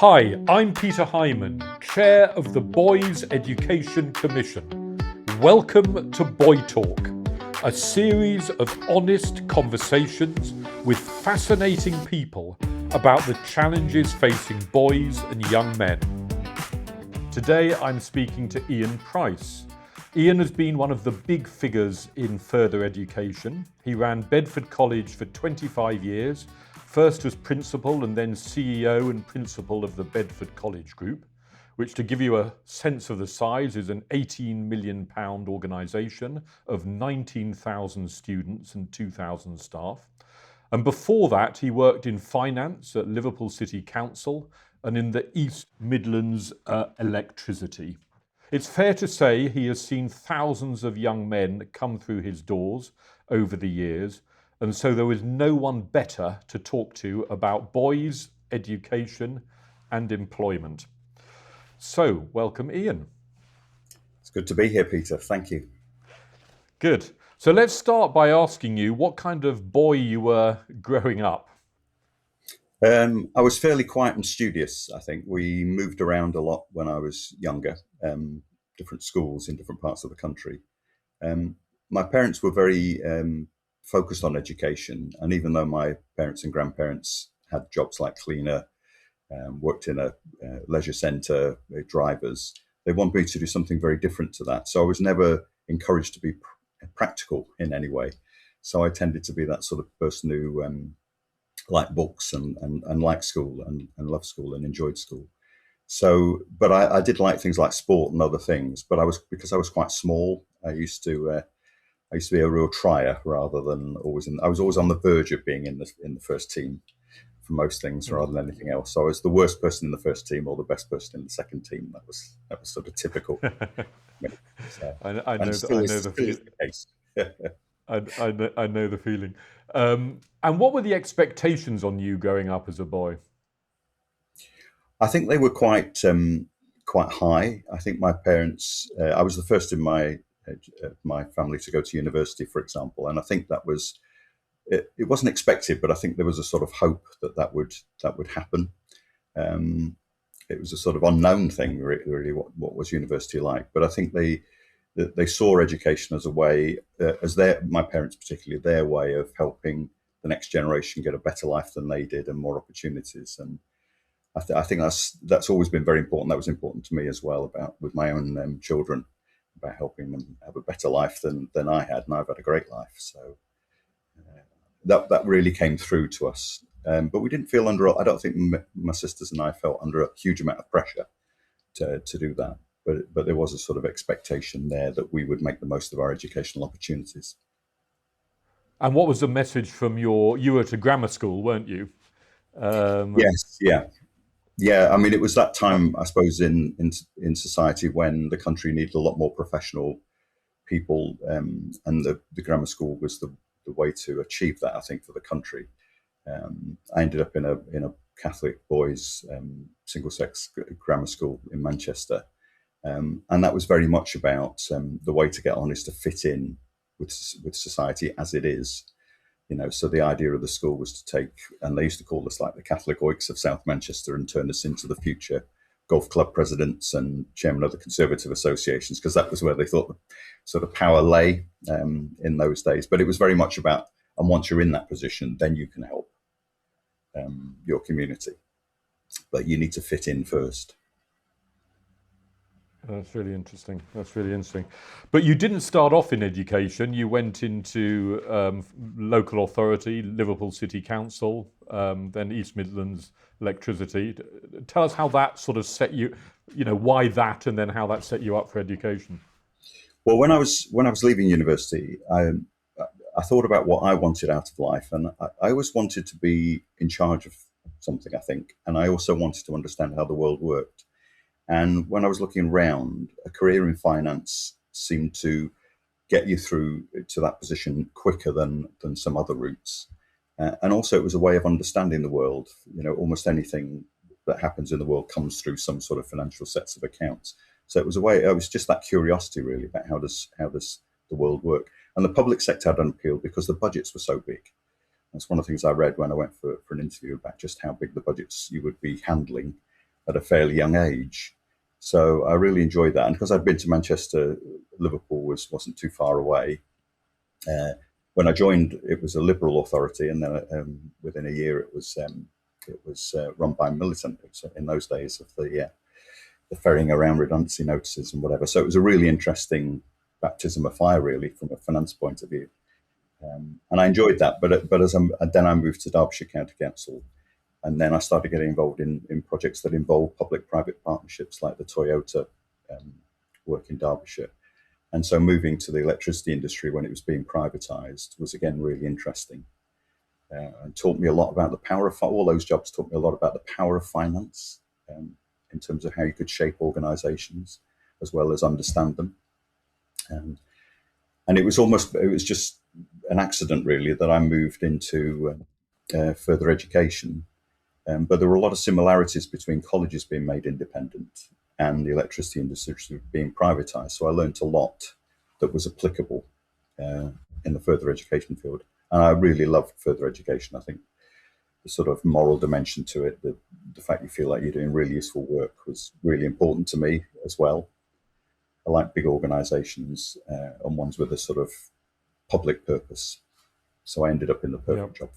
Hi, I'm Peter Hyman, Chair of the Boys Education Commission. Welcome to Boy Talk, a series of honest conversations with fascinating people about the challenges facing boys and young men. Today I'm speaking to Ian Pryce. Ian has been one of the big figures in further education. He ran Bedford College for 25 years, first as principal and then CEO and principal of the Bedford College Group, which, to give you a sense of the size, is an £18 million organisation of 19,000 students and 2,000 staff. And before that, he worked in finance at Liverpool City Council and in the East Midlands electricity. It's fair to say he has seen thousands of young men come through his doors over the years, and so there is no one better to talk to about boys, education and employment. So, welcome Ian. It's good to be here, Peter. Thank you. Good. So let's start by asking you what kind of boy you were growing up. I was fairly quiet and studious, I think. We moved around a lot when I was younger, different schools in different parts of the country. My parents were very focused on education, and even though my parents and grandparents had jobs like cleaner, worked in a leisure centre, drivers, they wanted me to do something very different to that. So I was never encouraged to be practical in any way. So I tended to be that sort of person who liked books and liked school and loved school and enjoyed school. So, but I did like things like sport and other things. But because I was quite small, I used to be a real trier rather than always. I was always on the verge of being in the first team for most things rather than anything else. So I was the worst person in the first team or the best person in the second team. That was sort of typical. So, I know the feeling. And what were the expectations on you growing up as a boy? I think they were quite high. I think my parents. I was the first in my family to go to university, for example, and I think that was. It wasn't expected, but I think there was a sort of hope that would happen. It was a sort of unknown thing, really, what was university like. But I think they saw education as a way, my parents particularly, their way of helping the next generation get a better life than they did and more opportunities. And I think that's always been very important. That was important to me as well with my own children, about helping them have a better life than I had, and I've had a great life. So that really came through to us. But we didn't feel I don't think my sisters and I felt under a huge amount of pressure to do that. But there was a sort of expectation there that we would make the most of our educational opportunities. And what was the message from you were at a grammar school, weren't you? Yes, yeah. I mean, it was that time, I suppose, in society when the country needed a lot more professional people, and the grammar school was the way to achieve that, I think, for the country. I ended up in a Catholic boys single-sex grammar school in Manchester, and that was very much about the way to get on is to fit in with society as it is. So the idea of the school was to take, and they used to call us like the Catholic oiks of South Manchester, and turn us into the future golf club presidents and chairman of the Conservative associations, because that was where they thought the sort of power lay in those days. But it was very much about, and once you're in that position, then you can help your community. But you need to fit in first. That's really interesting. But you didn't start off in education. You went into local authority, Liverpool City Council, then East Midlands electricity. Tell us how that sort of set you, why that, and then how that set you up for education. Well, when I was leaving university, I thought about what I wanted out of life, and I always wanted to be in charge of something, I think, and I also wanted to understand how the world worked. And when I was looking around, a career in finance seemed to get you through to that position quicker than some other routes. And also it was a way of understanding the world. Almost anything that happens in the world comes through some sort of financial sets of accounts. So it was just that curiosity really about how does the world work. And the public sector had an appeal because the budgets were so big. That's one of the things I read when I went for an interview about just how big the budgets you would be handling. at a fairly young age. So I really enjoyed that. And because I'd been to Manchester, Liverpool wasn't too far away. When I joined, it was a Liberal authority, and then within a year, it was run by militant. It was in those days of the ferrying around redundancy notices and whatever. So it was a really interesting baptism of fire, really, from a finance point of view. And I enjoyed that. But then I moved to Derbyshire County Council, and then I started getting involved in projects that involve public-private partnerships, like the Toyota work in Derbyshire. And so moving to the electricity industry when it was being privatised was, again, really interesting. And taught me a lot about the power of, all those jobs taught me a lot about the power of finance in terms of how you could shape organisations as well as understand them. And it was just an accident, really, that I moved into further education. But there were a lot of similarities between colleges being made independent and the electricity industry being privatised. So I learned a lot that was applicable in the further education field. And I really loved further education. I think the sort of moral dimension to it, the fact you feel like you're doing really useful work, was really important to me as well. I like big organisations and ones with a sort of public purpose. So I ended up in the perfect job.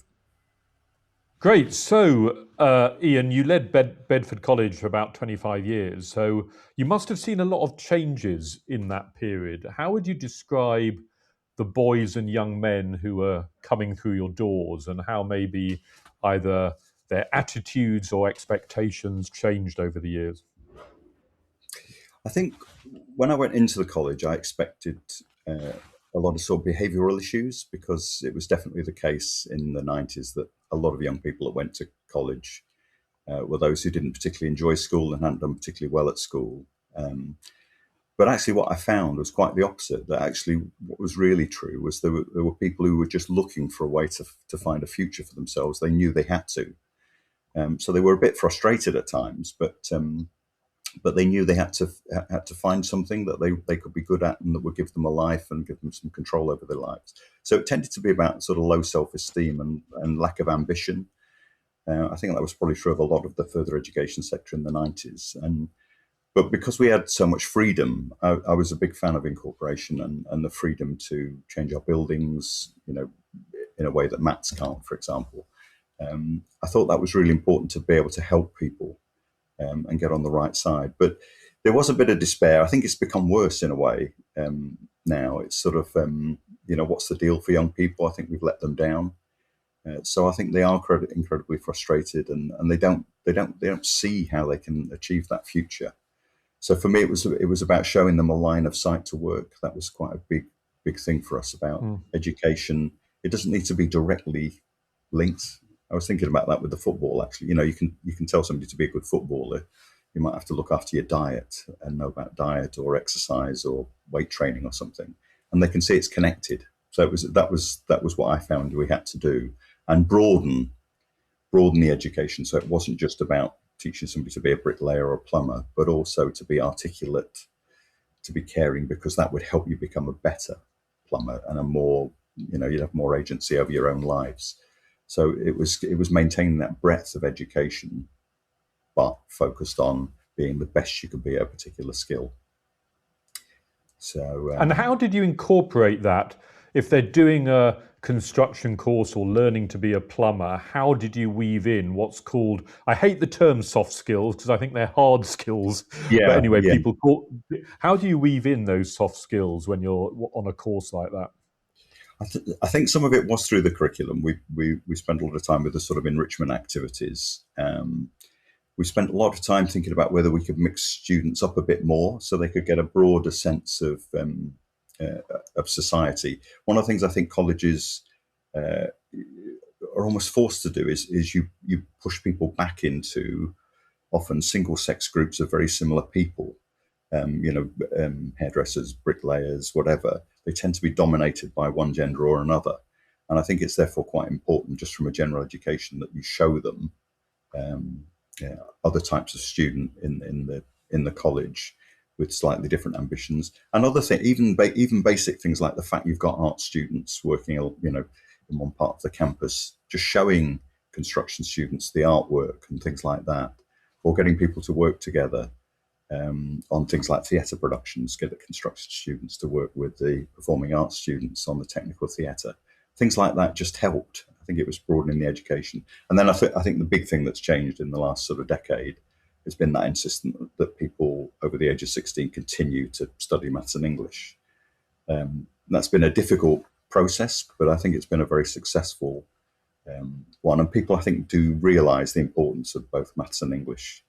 Great. So, Ian, you led Bedford College for about 25 years. So you must have seen a lot of changes in that period. How would you describe the boys and young men who were coming through your doors, and how maybe either their attitudes or expectations changed over the years? I think when I went into the college, I expected a lot of sort of behavioural issues, because it was definitely the case in the 90s that a lot of young people that went to college were those who didn't particularly enjoy school and hadn't done particularly well at school. But actually what I found was quite the opposite, that actually what was really true was there were people who were just looking for a way to find a future for themselves. They knew they had to. So they were a bit frustrated at times, but they knew they had to find something that they could be good at and that would give them a life and give them some control over their lives. So it tended to be about sort of low self-esteem and lack of ambition. I think that was probably true of a lot of the further education sector in the 90s. But because we had so much freedom, I was a big fan of incorporation and the freedom to change our buildings, in a way that MATs can't, for example. I thought that was really important, to be able to help people and get on the right side. But there was a bit of despair. I think it's become worse in a way now. It's sort of, what's the deal for young people? I think we've let them down. So I think they are incredibly frustrated, and they don't see how they can achieve that future. So for me, it was about showing them a line of sight to work. That was quite a big thing for us about education. It doesn't need to be directly linked. I was thinking about that with the football, actually. You can tell somebody to be a good footballer. You might have to look after your diet and know about diet or exercise or weight training or something, and they can see it's connected. So that was what I found we had to do, and broaden the education. So it wasn't just about teaching somebody to be a bricklayer or a plumber, but also to be articulate, to be caring, because that would help you become a better plumber and you'd have more agency over your own lives. So it was maintaining that breadth of education, but focused on being the best you could be at a particular skill. So, and how did you incorporate that? If they're doing a construction course or learning to be a plumber, how did you weave in what's called, I hate the term soft skills because I think they're hard skills. Yeah, but anyway, yeah. How do you weave in those soft skills when you're on a course like that? I think some of it was through the curriculum. We spent a lot of time with the sort of enrichment activities. We spent a lot of time thinking about whether we could mix students up a bit more so they could get a broader sense of society. One of the things I think colleges are almost forced to do is you push people back into often single-sex groups of very similar people. Hairdressers, bricklayers, whatever. They tend to be dominated by one gender or another. And I think it's therefore quite important, just from a general education, that you show them other types of student in the college with slightly different ambitions, and other things, even basic things like the fact you've got art students working, in one part of the campus, just showing construction students the artwork and things like that, or getting people to work together on things like theatre productions, get the construction students to work with the performing arts students on the technical theatre. Things like that just helped. I think it was broadening the education. And then I think the big thing that's changed in the last sort of decade has been that insistence that people over the age of 16 continue to study maths and English. That's been a difficult process, but I think it's been a very successful one. And people, I think, do realise the importance of both maths and English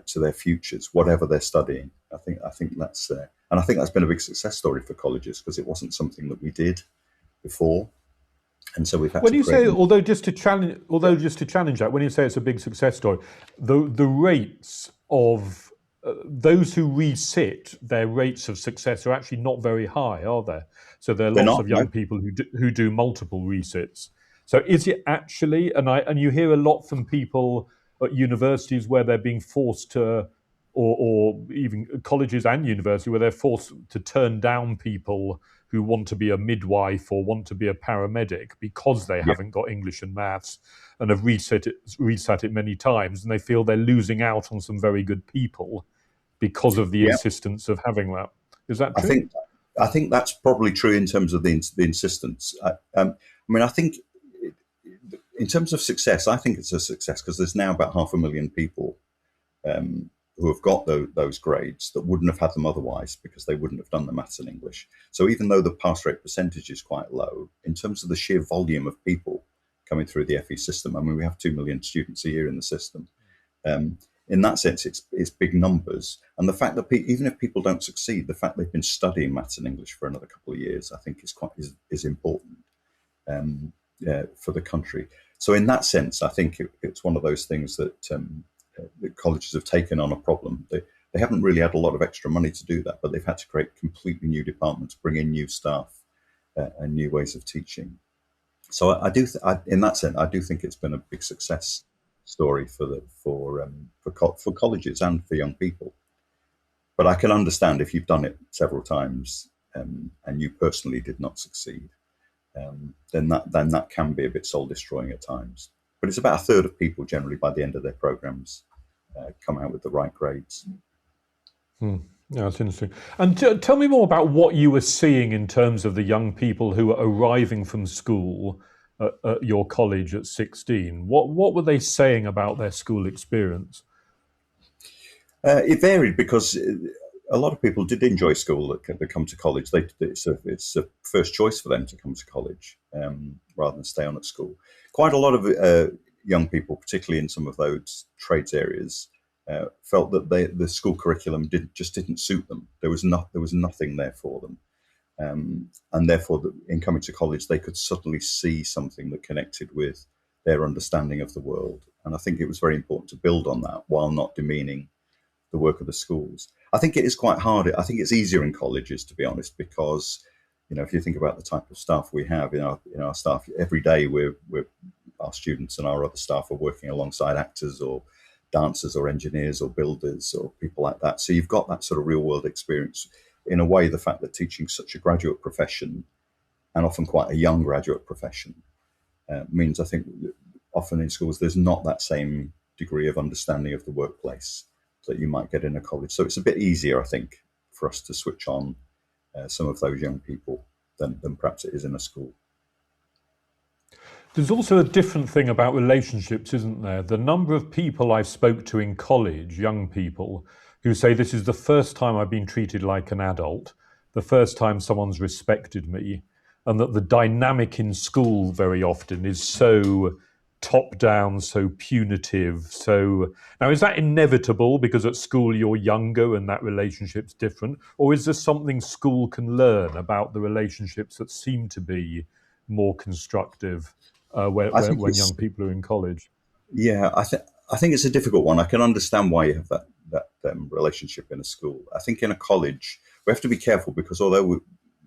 to their futures, whatever they're studying. I think that's and I think that's been a big success story for colleges, because it wasn't something that we did before, and so we've had When to you say, create. just to challenge that, when you say it's a big success story, the rates of those who resit, their rates of success are actually not very high, are there? So there are They're lots not, of young no. people who do multiple resits. So is it actually, and you hear a lot from people at universities where they're being forced to, or even colleges and university where they're forced to turn down people who want to be a midwife or want to be a paramedic because they Yeah, haven't got English and maths and have resat it many times, and they feel they're losing out on some very good people because of the yeah. insistence of having that. Is that I true? think I think that's probably true in terms of the insistence. I mean, I think in terms of success, I think it's a success because there's now about 500,000 people who have got those grades that wouldn't have had them otherwise, because they wouldn't have done the maths and English. So even though the pass rate percentage is quite low, in terms of the sheer volume of people coming through the FE system, I mean, we have 2 million students a year in the system. In that sense, it's big numbers. And the fact that even if people don't succeed, the fact they've been studying maths and English for another couple of years, I think is important for the country. So in that sense, I think it's one of those things that the colleges have taken on a problem. They haven't really had a lot of extra money to do that, but they've had to create completely new departments, bring in new staff and new ways of teaching. So in that sense, I do think it's been a big success story for colleges and for young people. But I can understand if you've done it several times and you personally did not succeed, then that can be a bit soul destroying at times. But it's about a third of people generally by the end of their programs come out with the right grades. Yeah, that's interesting. And tell me more about what you were seeing in terms of the young people who were arriving from school at your college at 16. What were they saying about their school experience? It varied because a lot of people did enjoy school that come to college. It's a first choice for them to come to college rather than stay on at school. Quite a lot of young people, particularly in some of those trades areas, felt that the school curriculum didn't suit them. There was nothing there for them, and therefore, in coming to college, they could suddenly see something that connected with their understanding of the world. And I think it was very important to build on that while not demeaning the work of the schools. I think it is quite hard. I think it's easier in colleges, to be honest, because if you think about the type of staff we have in our staff, every day our students and our other staff are working alongside actors or dancers or engineers or builders or people like that. So you've got that sort of real world experience. In a way, the fact that teaching such a graduate profession, and often quite a young graduate profession, means I think often in schools there's not that same degree of understanding of the workplace that you might get in a college. So it's a bit easier, I think, for us to switch on some of those young people than perhaps it is in a school. There's also a different thing about relationships, isn't there? The number of people I've spoke to in college, young people, who say this is the first time I've been treated like an adult, the first time someone's respected me, and that the dynamic in school very often is so top down, so punitive. So now, is that inevitable because at school you're younger and that relationship's different? Or is there something school can learn about the relationships that seem to be more constructive I think when young people are in college? yeah, I think it's a difficult one. I can understand why you have that relationship in a school. I think in a college we have to be careful because although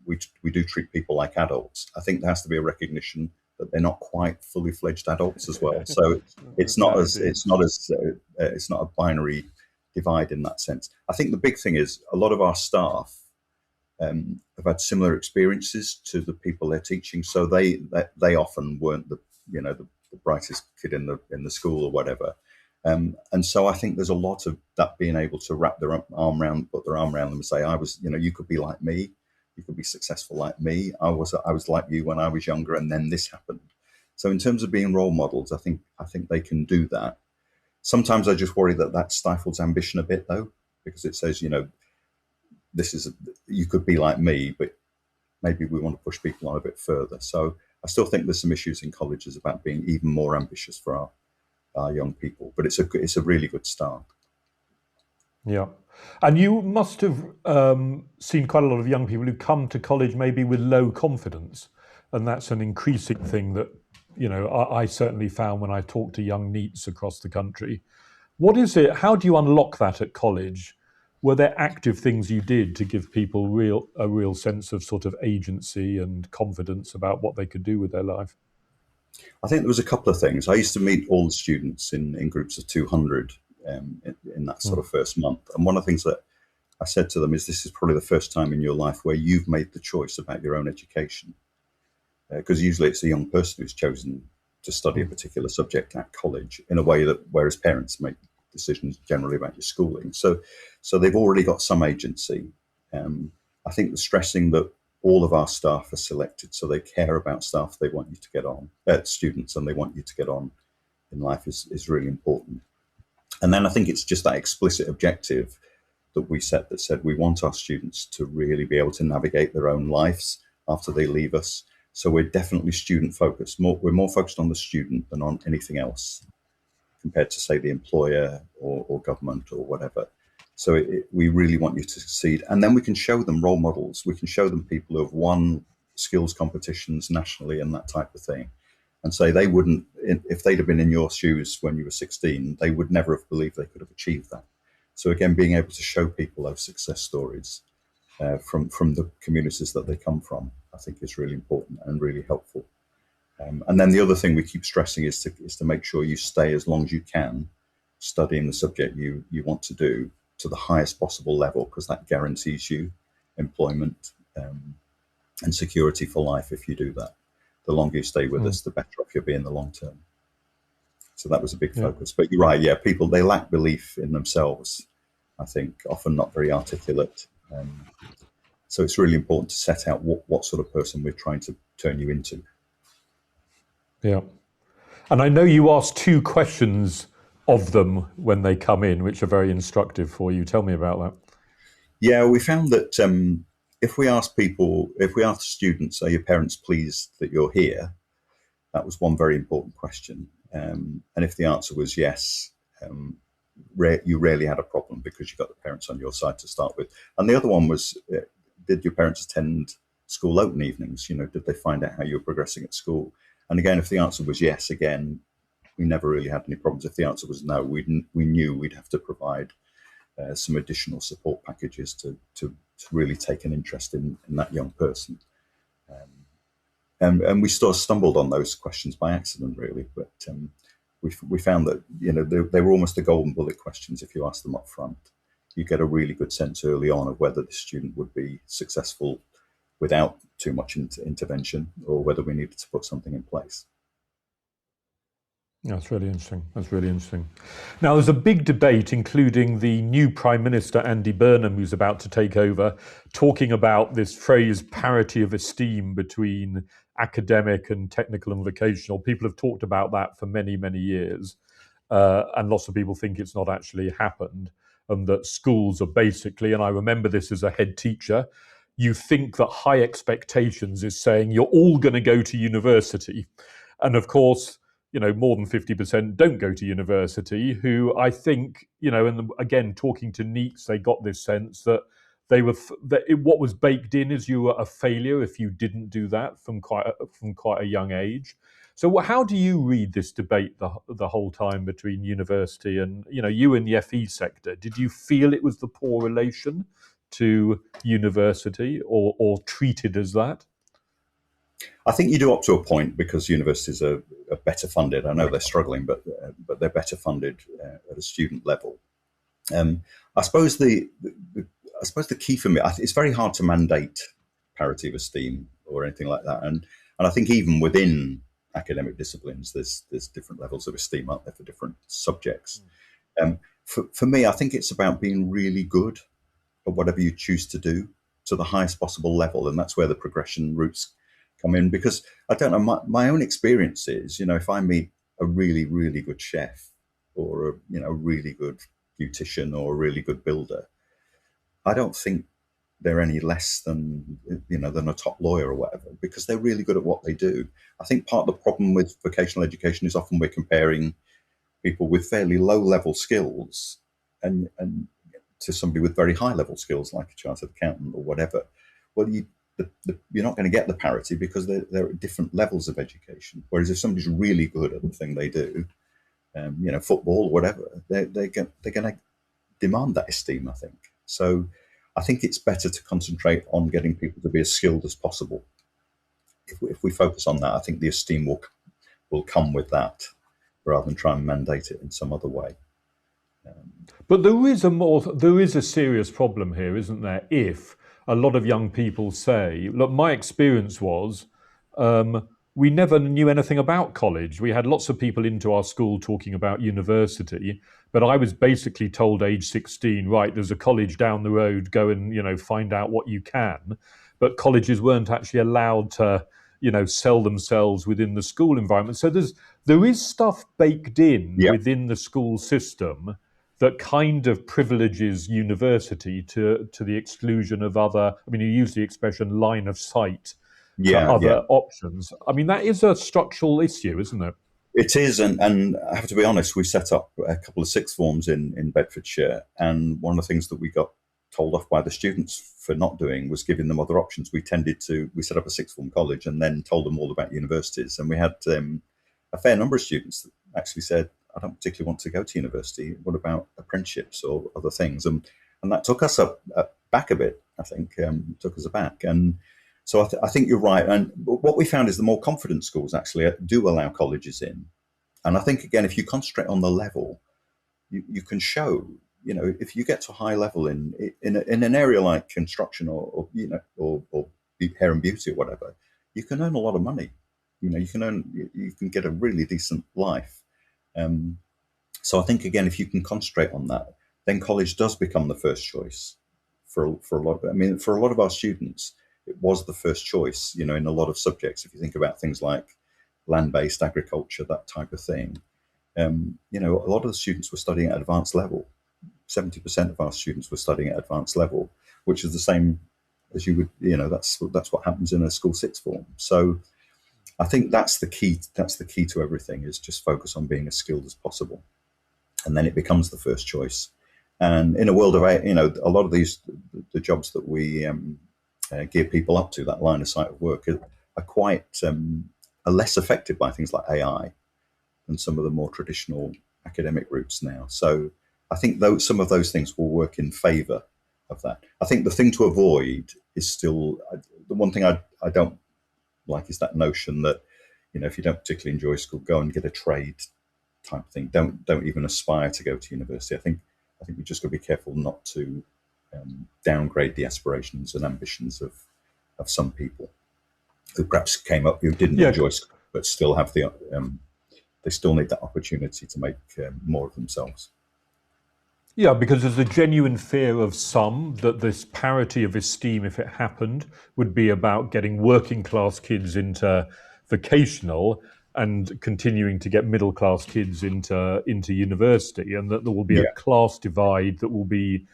we do treat people like adults, I think there has to be a recognition that they're not quite fully fledged adults as well. So it's not No, as indeed. it's not a binary divide in that sense. I think the big thing is a lot of our staff have had similar experiences to the people they're teaching, so they often weren't the brightest kid in the school or whatever, And so I think there's a lot of that being able to wrap their arm around, put their arm around them and say, you could be like me, you could be successful like me. I was like you when I was younger, and then this happened. So in terms of being role models, I think they can do that. Sometimes I just worry that stifles ambition a bit, though, because it says, you could be like me, but maybe we want to push people on a bit further. So I still think there's some issues in colleges about being even more ambitious for our young people, but it's a really good start. Yeah. And you must have seen quite a lot of young people who come to college maybe with low confidence. And that's an increasing thing that, I certainly found when I talked to young NEETs across the country. What is it? How do you unlock that at college? Were there active things you did to give people a real sense of sort of agency and confidence about what they could do with their life? I think there was a couple of things. I used to meet all the students in groups of 200 in that sort of first month. And one of the things that I said to them is, this is probably the first time in your life where you've made the choice about your own education. Because usually it's a young person who's chosen to study a particular subject at college in a way that, whereas parents make decisions generally about your schooling. So they've already got some agency. I think the stressing that all of our staff are selected, so they care about staff they want you to get on, students, and they want you to get on in life is really important. And then I think it's just that explicit objective that we set that said we want our students to really be able to navigate their own lives after they leave us. So we're definitely student focused. We're more focused on the student than on anything else compared to, say, the employer or government or whatever. So we really want you to succeed. And then we can show them role models. We can show them people who have won skills competitions nationally and that type of thing, and say they wouldn't, if they'd have been in your shoes when you were 16, they would never have believed they could have achieved that. So again, being able to show people those success stories from the communities that they come from, I think is really important and really helpful. And then the other thing we keep stressing is to make sure you stay as long as you can studying the subject you want to do to the highest possible level, because that guarantees you employment and security for life if you do that. The longer you stay with us, the better off you'll be in the long term. So that was a big focus. But you're right, people, they lack belief in themselves, I think, often not very articulate. So it's really important to set out what sort of person we're trying to turn you into. Yeah. And I know you asked 2 questions of them when they come in, which are very instructive for you. Tell me about that. Yeah, we found that if we ask students, are your parents pleased that you're here? That was one very important question. And if the answer was yes, you rarely had a problem because you got the parents on your side to start with. And the other one was, did your parents attend school open evenings? Did they find out how you were progressing at school? And again, if the answer was yes, again, we never really had any problems. If the answer was no, we knew we'd have to provide some additional support packages to really take an interest in that young person. And we sort of stumbled on those questions by accident, really. But we found that they were almost the golden bullet questions. If you ask them up front, you get a really good sense early on of whether the student would be successful without too much intervention, or whether we needed to put something in place. That's really interesting. That's really interesting. Now, there's a big debate, including the new Prime Minister, Andy Burnham, who's about to take over, talking about this phrase parity of esteem between academic and technical and vocational. People have talked about that for many, many years. And lots of people think it's not actually happened, and that schools are basically, and I remember this as a head teacher, you think that high expectations is saying you're all going to go to university. And of course, more than 50% don't go to university, who I think, and again, talking to NEETs, they got this sense that what was baked in is you were a failure if you didn't do that from quite a young age. So how do you read this debate the whole time between university and, you in the FE sector? Did you feel it was the poor relation to university or treated as that? I think you do up to a point, because universities are better funded. I know they're struggling, but they're better funded at a student level. I suppose the key for me, it's very hard to mandate parity of esteem or anything like that. And I think even within academic disciplines. There's different levels of esteem out there for different subjects. For me, I think it's about being really good at whatever you choose to do to the highest possible level, and that's where the progression routes come in. Because I don't know, my own experience is, if I meet a really, really good chef or a really good beautician or a really good builder, I don't think they're any less than than a top lawyer or whatever, because they're really good at what they do. I think part of the problem with vocational education is often we're comparing people with fairly low level skills and to somebody with very high level skills like a chartered accountant or whatever. Well, you're not going to get the parity because they're at different levels of education. Whereas if somebody's really good at the thing they do, football or whatever, they're going to demand that esteem, I think. So I think it's better to concentrate on getting people to be as skilled as possible. If we focus on that, I think the esteem will come with that, rather than try and mandate it in some other way. But there is a serious problem here, isn't there? If a lot of young people say, look, my experience was, we never knew anything about college. We had lots of people into our school talking about university, but I was basically told age 16, right, there's a college down the road, go and, find out what you can. But colleges weren't actually allowed to, sell themselves within the school environment. So there is stuff baked in within the school system that kind of privileges university to the exclusion of other, you use the expression line of sight to other options. That is a structural issue, isn't it? It is, and I have to be honest, we set up a couple of sixth forms in Bedfordshire, and one of the things that we got told off by the students for not doing was giving them other options. We set up a sixth form college and then told them all about universities, and we had a fair number of students that actually said, I don't particularly want to go to university. What about apprenticeships or other things? And that took us back a bit, I think, took us aback. And so I think you're right. And what we found is the more confident schools actually do allow colleges in. And I think, again, if you concentrate on the level, you can show, if you get to a high level in an area like construction or hair and beauty or whatever, you can earn a lot of money. You can get a really decent life. So I think, again, if you can concentrate on that, then college does become the first choice for a lot of, for a lot of our students, it was the first choice, in a lot of subjects. If you think about things like land-based agriculture, that type of thing, a lot of the students were studying at advanced level. 70% of our students were studying at advanced level, which is the same as you would, that's what happens in a school sixth form. So I think that's the key. That's the key to everything, is just focus on being as skilled as possible, and then it becomes the first choice. And in a world of, a lot of the jobs that we gear people up to, that line of sight of work, are quite are less affected by things like AI than some of the more traditional academic routes now. So I think some of those things will work in favour of that. I think the thing to avoid is still the one thing I don't like is that notion that, if you don't particularly enjoy school, go and get a trade type of thing. Don't even aspire to go to university. I think we just got to be careful not to downgrade the aspirations and ambitions of some people who perhaps came up who didn't enjoy school, but still have they still need that opportunity to make more of themselves. Yeah, because there's a genuine fear of some that this parity of esteem, if it happened, would be about getting working class kids into vocational and continuing to get middle class kids into university, and that there will be a class divide that will be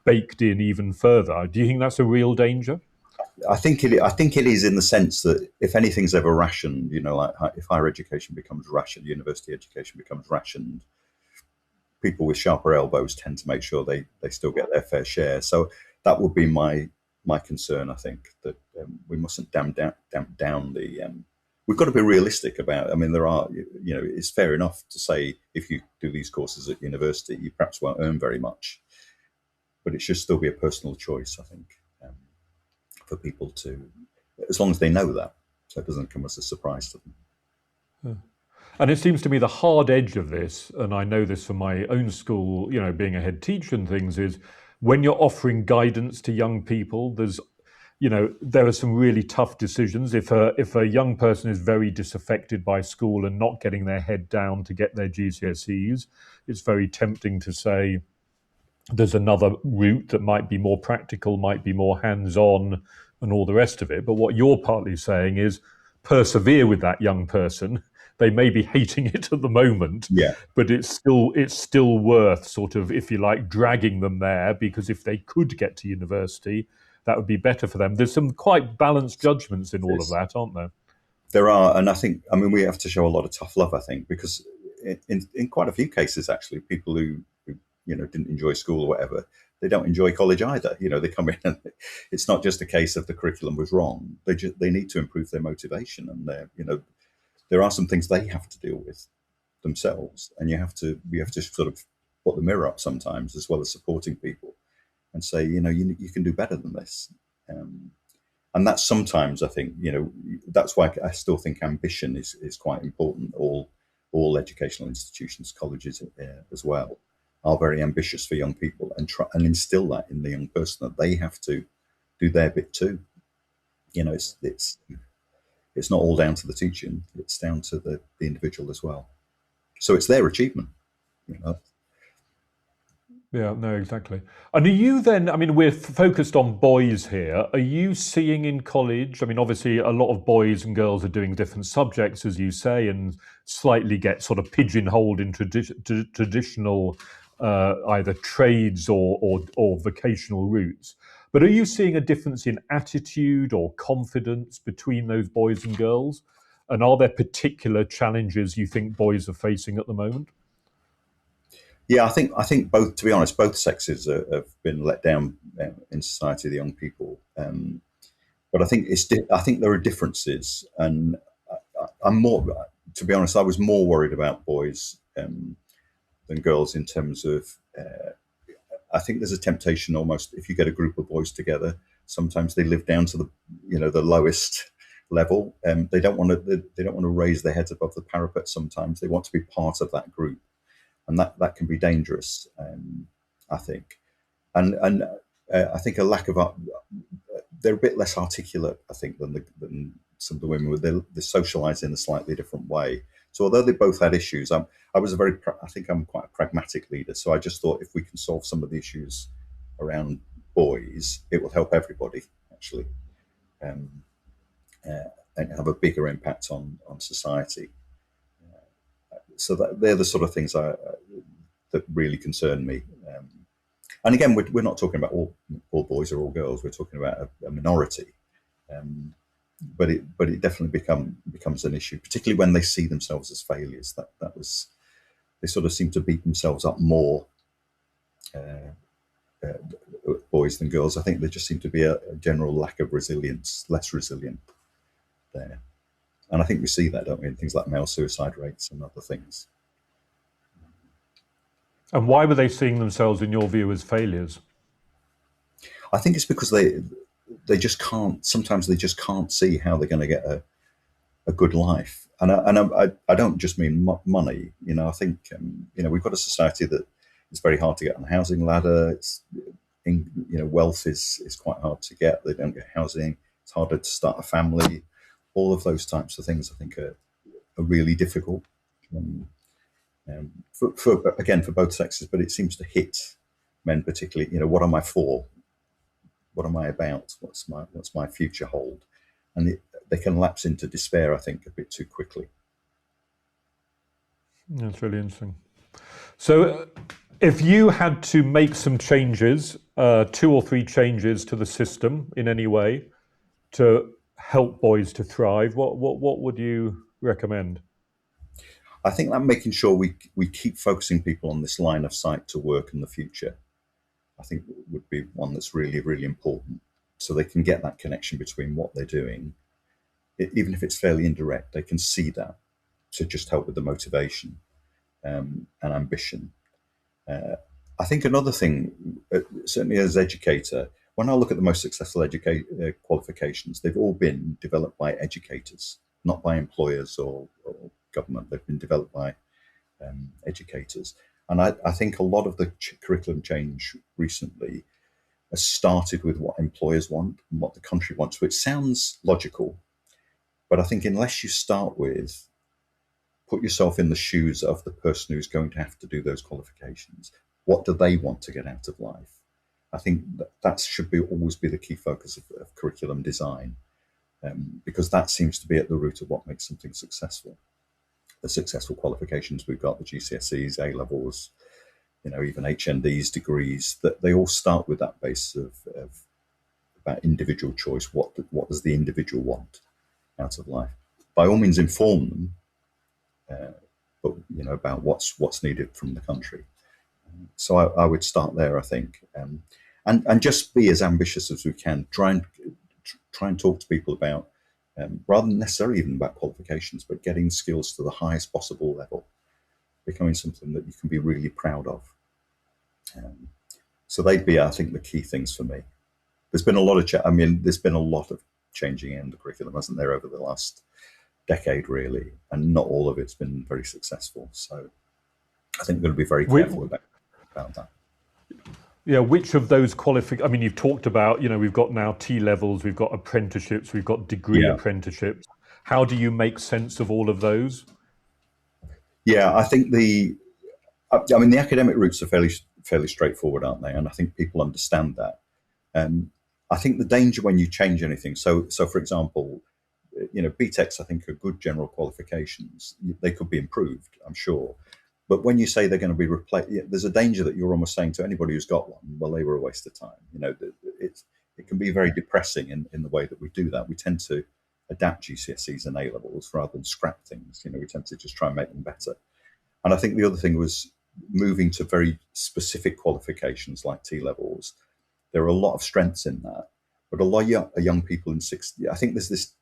baked in even further. Do you think that's a real danger? I think it is, in the sense that if anything's ever rationed, like if higher education becomes rationed, university education becomes rationed, people with sharper elbows tend to make sure they still get their fair share. So that would be my concern. I think that we mustn't damp down the. We've got to be realistic about. There are, it's fair enough to say if you do these courses at university, you perhaps won't earn very much, but it should still be a personal choice, I think, for people to, as long as they know that, so it doesn't come as a surprise to them. Yeah. And it seems to me the hard edge of this, and I know this from my own school, being a head teacher and things, is when you're offering guidance to young people, there are some really tough decisions. If a young person is very disaffected by school and not getting their head down to get their GCSEs, it's very tempting to say there's another route that might be more practical, might be more hands-on, and all the rest of it. But what you're partly saying is persevere with that young person. They may be hating it at the moment, Yeah. but it's still worth sort of, if you like, dragging them there, because if they could get to university, that would be better for them. There's some quite balanced judgments in all of that, aren't there? There are, and I mean, we have to show a lot of tough love, I think, because in quite a few cases, actually, people who didn't enjoy school or whatever, they don't enjoy college either. They come in, and it's not just a case of the curriculum was wrong. They need to improve their motivation, and there are some things they have to deal with themselves, and we have to sort of put the mirror up sometimes, as well as supporting people, and say, you can do better than this. And that's sometimes, I think, that's why I still think ambition is quite important. All educational institutions, colleges as well, are very ambitious for young people, and try and instill that in the young person, that they have to do their bit too. It's not all down to the teaching; it's down to the individual as well. So it's their achievement. Yeah, no, exactly. And are you then, I mean, we're focused on boys here. Are you seeing in college, I mean, obviously a lot of boys and girls are doing different subjects, as you say, and slightly get sort of pigeonholed in traditional either trades or vocational routes. But are you seeing a difference in attitude or confidence between those boys and girls? And are there particular challenges you think boys are facing at the moment? Yeah, I think both. To be honest, both sexes have been let down in society. The young people, but I think I think there are differences, and I'm more. To be honest, I was more worried about boys than girls in terms of. I think there's a temptation almost, if you get a group of boys together. Sometimes they live down to the lowest level. They don't want to. They don't want to raise their heads above the parapet. Sometimes they want to be part of that group, and that can be dangerous, I think. And I think a lack of they're a bit less articulate, I think, than some of the women. They socialise in a slightly different way. So although they both had issues, I think I'm quite a pragmatic leader. So I just thought, if we can solve some of the issues around boys, it will help everybody actually, and have a bigger impact on society. So they're the sort of things that really concern me. And again, we're not talking about all boys or all girls. We're talking about a minority. But it definitely becomes an issue, particularly when they see themselves as failures. They sort of seem to beat themselves up more, boys than girls. I think there just seemed to be a general lack of resilience, less resilient there. And I think we see that, don't we, in things like male suicide rates and other things. And why were they seeing themselves, in your view, as failures? I think it's because they just can't. Sometimes they just can't see how they're going to get a good life. And I don't just mean money. I think we've got a society that it's very hard to get on the housing ladder. Wealth is quite hard to get. They don't get housing. It's harder to start a family. All of those types of things, I think, are really difficult. For both sexes, but it seems to hit men particularly. What am I for? What am I about? What's my future hold? And they can lapse into despair, I think, a bit too quickly. That's really interesting. So, if you had to make some changes, 2 or 3 changes to the system in any way to help boys to thrive, what would you recommend? I think that making sure we keep focusing people on this line of sight to work in the future, I think would be one that's really, really important. So they can get that connection between what they're doing, even if it's fairly indirect, they can see that to just help with the motivation and ambition. I think another thing, certainly as educator, when I look at the most successful qualifications, they've all been developed by educators, not by employers or government. They've been developed by educators. And I think a lot of the curriculum change recently has started with what employers want and what the country wants, which sounds logical. But I think unless you start with, put yourself in the shoes of the person who's going to have to do those qualifications, what do they want to get out of life? I think that should always be the key focus of curriculum design, because that seems to be at the root of what makes something successful. The successful qualifications we've got, the GCSEs, A levels, even HNDs, degrees, that they all start with that base of about individual choice. What does the individual want out of life? By all means, inform them, but about what's needed from the country. So I would start there, I think, and just be as ambitious as we can. Try and talk to people about, rather than necessarily even about qualifications, but getting skills to the highest possible level, becoming something that you can be really proud of. So they'd be, I think, the key things for me. There's been a lot of there's been a lot of changing in the curriculum, hasn't there, over the last decade, really, and not all of it's been very successful. So I think we're going to be very careful about that. Yeah, which of those qualifications? I mean, you've talked about, we've got now T levels, we've got apprenticeships, we've got degree apprenticeships. How do you make sense of all of those? Yeah, I think the academic routes are fairly straightforward, aren't they? And I think people understand that. I think the danger when you change anything. So for example, BTECs, I think, are good general qualifications. They could be improved, I'm sure. But when you say they're going to be replaced, there's a danger that you're almost saying to anybody who's got one, well, they were a waste of time. It can be very depressing in the way that we do that. We tend to adapt GCSEs and A levels rather than scrap things. We tend to just try and make them better. And I think the other thing was moving to very specific qualifications like T levels. There are a lot of strengths in that, but a lot of young people in 60, I think there's this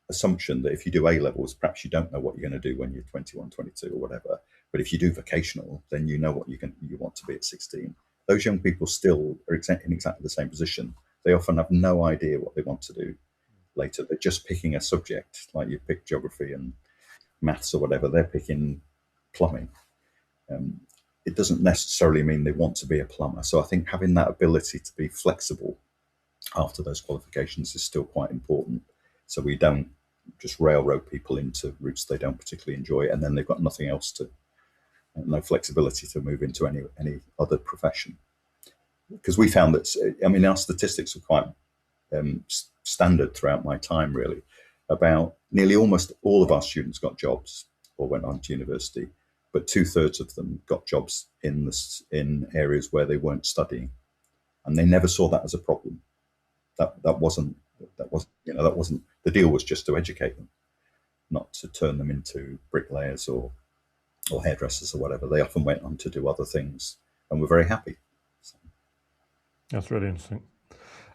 assumption that if you do A levels, perhaps you don't know what you're going to do when you're 21, 22 or whatever. But if you do vocational, then you know what you want to be at 16. Those young people still are in exactly the same position. They often have no idea what they want to do later. They're just picking a subject, like you pick geography and maths or whatever. They're picking plumbing. It doesn't necessarily mean they want to be a plumber. So I think having that ability to be flexible after those qualifications is still quite important. So we don't just railroad people into routes they don't particularly enjoy, and then they've got nothing else no flexibility to move into any other profession. Because we found that, our statistics are quite standard throughout my time, really, about nearly almost all of our students got jobs or went on to university, but 2/3 of them got jobs in areas where they weren't studying, and they never saw that as a problem. That wasn't the deal. Was just to educate them, not to turn them into bricklayers or hairdressers or whatever. They often went on to do other things and were very happy. So. That's really interesting.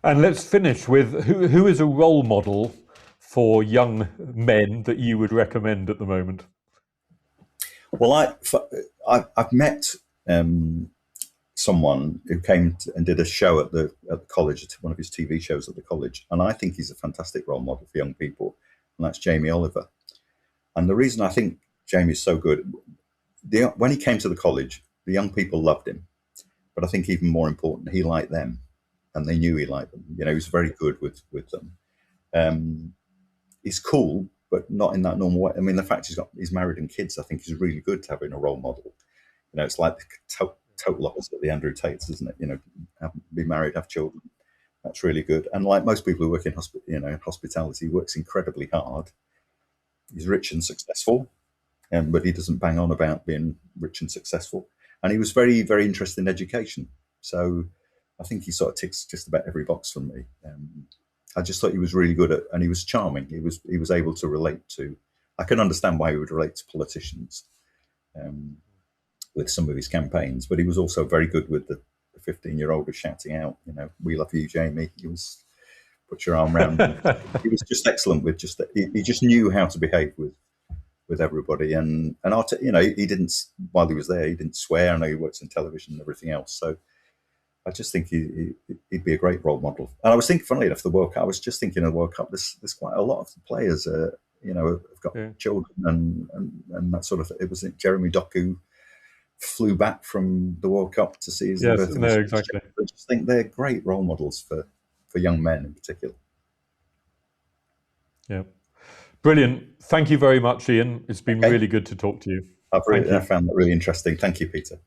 And let's finish with who is a role model for young men that you would recommend at the moment? Well, I've met someone who came and did a show at the college, one of his TV shows at the college, and I think he's a fantastic role model for young people, and that's Jamie Oliver. And the reason I think Jamie's so good, when he came to the college, the young people loved him, but I think even more important, he liked them, and they knew he liked them. He was very good with them. He's cool, but not in that normal way. I mean, the fact he's married and kids, I think is really good to having a role model. It's like the total opposite of the Andrew Tates, isn't it? Be married, have children. That's really good. And like most people who work in hospitality, he works incredibly hard. He's rich and successful, but he doesn't bang on about being rich and successful. And he was very, very interested in education. So I think he sort of ticks just about every box for me. I just thought he was really good and he was charming. He was able to relate to. I can understand why he would relate to politicians with some of his campaigns, but he was also very good with the 15-year-old who's shouting out, "We love you, Jamie." He was put your arm around him. He was just excellent with he just knew how to behave with everybody, and he didn't, while he was there, he didn't swear. I know he works in television and everything else, so I just think he'd be a great role model. And I was thinking, funnily enough, the World Cup. I was just thinking of the World Cup. There's quite a lot of the players, have got children and that sort of thing. It was Jeremy Doku, flew back from the World Cup to see his Yes, inverted no, visual. exactly. I just think they're great role models for young men in particular. Yeah. Brilliant. Thank you very much, Ian. It's been Okay. really good to talk to you. I Thank you. found that really interesting. Thank you, Peter.